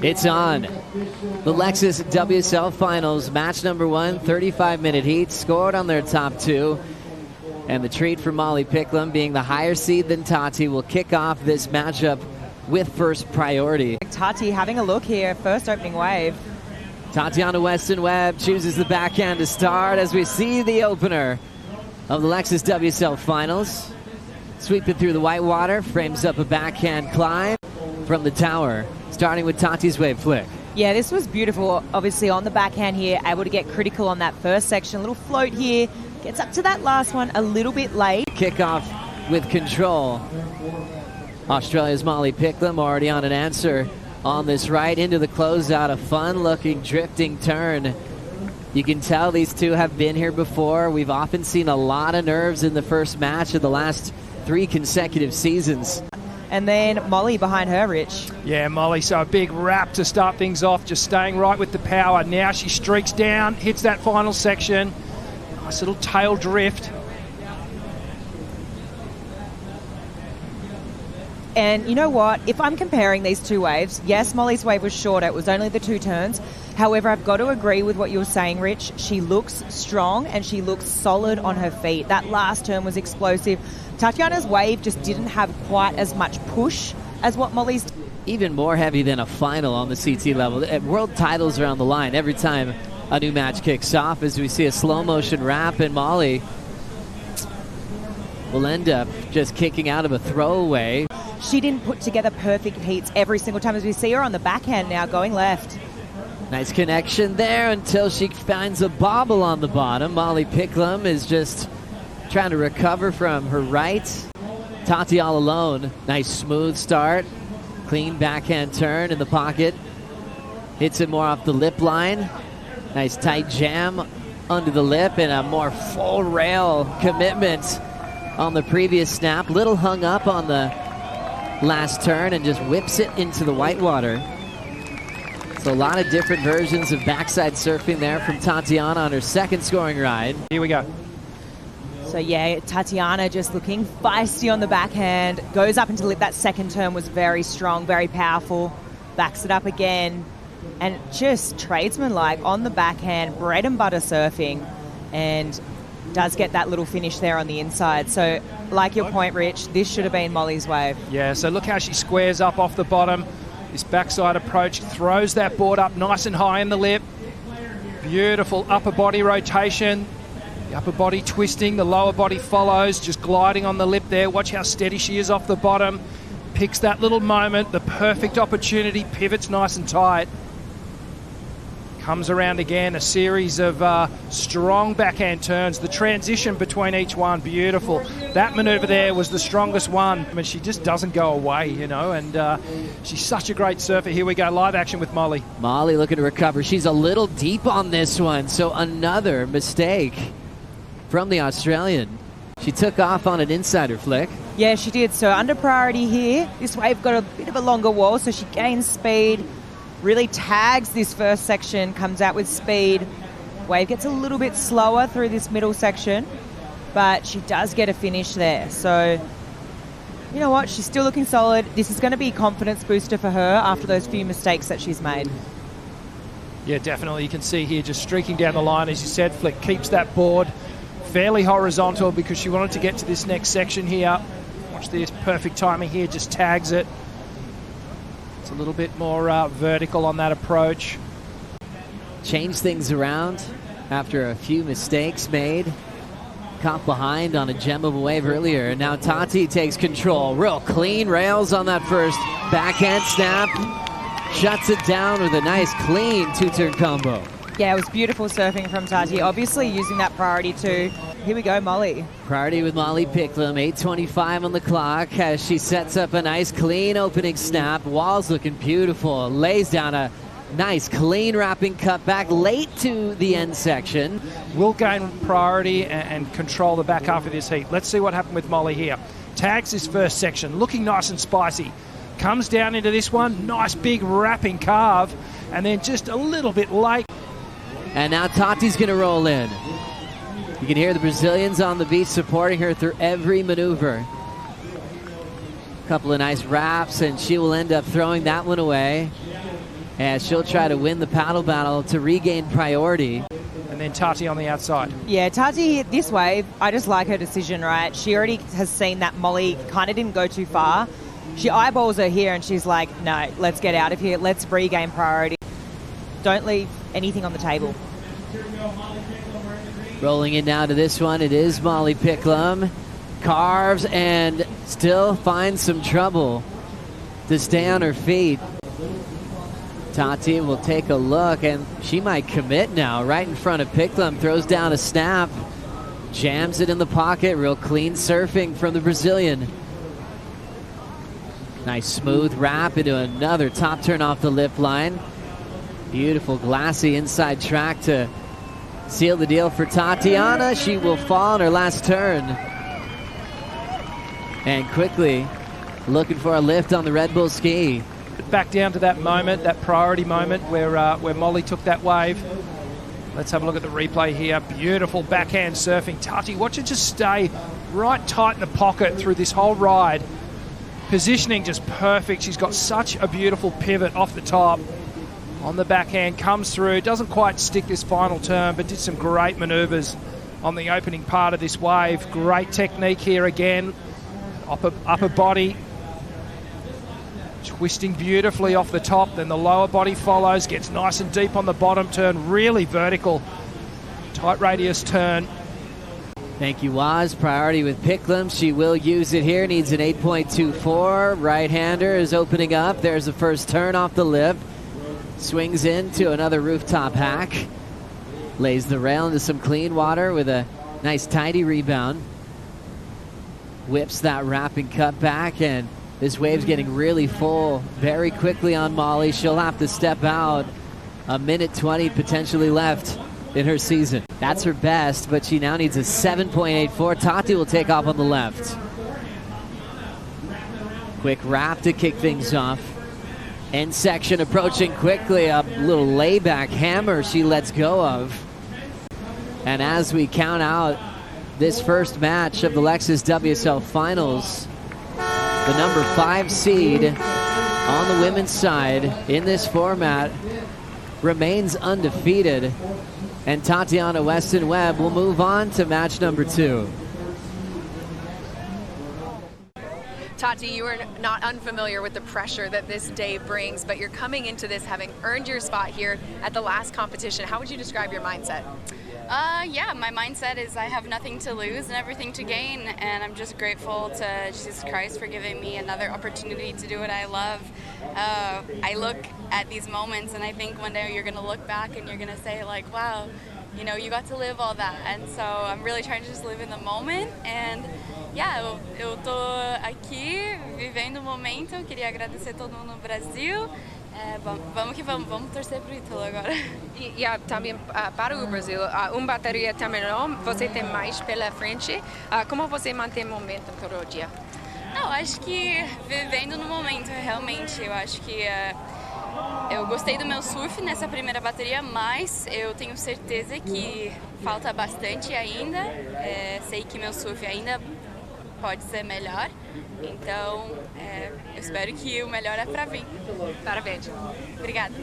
It's on. The Lexus WSL Finals, match number 1, 35-minute heat, scored on their top 2. And the treat for Molly Picklum, being the higher seed than Tati, will kick off this matchup with first priority. Tati having a look here, first opening wave. Tatiana Weston-Webb chooses the backhand to start as we see the opener of the Lexus WSL Finals. Sweeping through the white water, frames up a backhand climb from the tower, starting with Tati's wave flick. Yeah, this was beautiful. Obviously on the backhand here, able to get critical on that first section. A little float here, gets up to that last one a little bit late. Kickoff with control. Australia's Molly Picklum already on an answer on this right into the closeout. A fun-looking drifting turn. You can tell these two have been here before. We've often seen a lot of nerves in the first match of the last 3 consecutive seasons. And then Molly behind her, Rich. Yeah, Molly, so a big wrap to start things off, just staying right with the power. Now she streaks down, hits that final section. Nice little tail drift. And you know what? If I'm comparing these two waves, yes, Molly's wave was shorter. It was only the 2 turns. However, I've got to agree with what you were saying, Rich. She looks strong and she looks solid on her feet. That last turn was explosive. Tatiana's wave just didn't have quite as much push as what Molly's. Even more heavy than a final on the CT level. World titles are on the line every time a new match kicks off, as we see a slow motion wrap, and Molly will end up just kicking out of a throwaway. She didn't put together perfect heats every single time, as we see her on the backhand now going left. Nice connection there until she finds a bobble on the bottom. Molly Picklum is just trying to recover from her right. Tati all alone. Nice smooth start. Clean backhand turn in the pocket. Hits it more off the lip line. Nice tight jam under the lip and a more full rail commitment on the previous snap. Little hung up on the last turn and just whips it into the whitewater. So a lot of different versions of backside surfing there from Tatiana on her second scoring ride. Here we go. So yeah, Tatiana just looking feisty on the backhand. Goes up until that second turn was very strong, very powerful. Backs it up again. And just tradesman-like on the backhand, bread and butter surfing. And does get that little finish there on the inside. So like your point, Rich, this should have been Molly's wave. Yeah, so look how she squares up off the bottom. This backside approach throws that board up nice and high in the lip. Beautiful upper body rotation. The upper body twisting, the lower body follows, just gliding on the lip there. Watch how steady she is off the bottom. Picks that little moment, the perfect opportunity, pivots nice and tight. Comes around again, a series of strong backhand turns. The transition between each one, beautiful. That maneuver there was the strongest one. I mean, she just doesn't go away, you know, and she's such a great surfer. Here we go, live action with Molly. Molly looking to recover. She's a little deep on this one, so another mistake from the Australian. She took off on an insider flick. Yeah, she did. So under priority here, this wave got a bit of a longer wall, so she gains speed. Really tags this first section, comes out with speed. Wave gets a little bit slower through this middle section, but she does get a finish there. So, you know what? She's still looking solid. This is going to be a confidence booster for her after those few mistakes that she's made. Yeah, definitely. You can see here just streaking down the line, as you said, Flick keeps that board fairly horizontal because she wanted to get to this next section here. Watch this, perfect timing here, just tags it. A little bit more vertical on that approach. Change things around after a few mistakes made. Caught behind on a gem of a wave earlier, and now Tati takes control. Real clean rails on that first backhand snap. Shuts it down with a nice clean 2-turn combo. Yeah, it was beautiful surfing from Tati. Obviously using that priority too. Here we go, Molly. Priority with Molly Picklum, 8:25 on the clock as she sets up a nice clean opening snap. Wall's looking beautiful. Lays down a nice clean wrapping cutback late to the end section. Will gain priority and control the back half of this heat. Let's see what happened with Molly here. Tags this first section, looking nice and spicy. Comes down into this one, nice big wrapping carve, and then just a little bit late. And now Tati's going to roll in. You can hear the Brazilians on the beach supporting her through every maneuver. Couple of nice wraps, and she will end up throwing that one away. And she'll try to win the paddle battle to regain priority. And then Tati on the outside. Yeah, Tati, this wave, I just like her decision, right? She already has seen that Molly kind of didn't go too far. She eyeballs her here and she's like, no, let's get out of here. Let's regain priority. Don't leave anything on the table. Rolling in now to this one, it is Molly Picklum. Carves and still finds some trouble to stay on her feet. Tati will take a look, and she might commit now. Right in front of Picklum, throws down a snap, jams it in the pocket. Real clean surfing from the Brazilian. Nice smooth wrap into another top turn off the lip line. Beautiful glassy inside track to seal the deal for Tatiana. She will fall on her last turn. And quickly looking for a lift on the Red Bull ski. Back down to that moment, that priority moment where Molly took that wave. Let's have a look at the replay here. Beautiful backhand surfing. Tati, watch her just stay right tight in the pocket through this whole ride. Positioning just perfect. She's got such a beautiful pivot off the top. On the backhand, comes through. Doesn't quite stick this final turn, but did some great maneuvers on the opening part of this wave. Great technique here again. Upper body twisting beautifully off the top, then the lower body follows, gets nice and deep on the bottom turn, really vertical, tight radius turn. Thank you, Waz. Priority with Picklum. She will use it here, needs an 8.24. Right-hander is opening up. There's the first turn off the lip. Swings into another rooftop hack. Lays the rail into some clean water with a nice tidy rebound. Whips that wrapping cut back, and this wave's getting really full very quickly on Molly. She'll have to step out. A minute 20 potentially left in her season. That's her best, but she now needs a 7.84. Tati will take off on the left. Quick wrap to kick things off. End section approaching quickly. A little layback hammer she lets go of. And as we count out this first match of the Lexus WSL Finals, the number 5 seed on the women's side in this format remains undefeated. And Tatiana Weston-Webb will move on to match number 2. Tati, you are not unfamiliar with the pressure that this day brings, but you're coming into this having earned your spot here at the last competition. How would you describe your mindset? Yeah, my mindset is I have nothing to lose and everything to gain, and I'm just grateful to Jesus Christ for giving me another opportunity to do what I love. I look at these moments and I think one day you're going to look back and you're going to say like, wow, you know, you got to live all that. And so I'm really trying to just live in the moment. And yeah, eu tô aqui vivendo o momento. Queria agradecer todo mundo no Brasil. Vamos que vamos, vamos torcer pro Ítalo agora. E também para o Brasil, bateria terminou, você tem mais pela frente. Como você mantém o momento todo dia? Não, acho que vivendo no momento, realmente. Eu acho que eu gostei do meu surf nessa primeira bateria, mas eu tenho certeza que falta bastante ainda. Sei que meu surf ainda pode ser melhor, então eu espero que o melhor é para vir. Parabéns. Obrigada.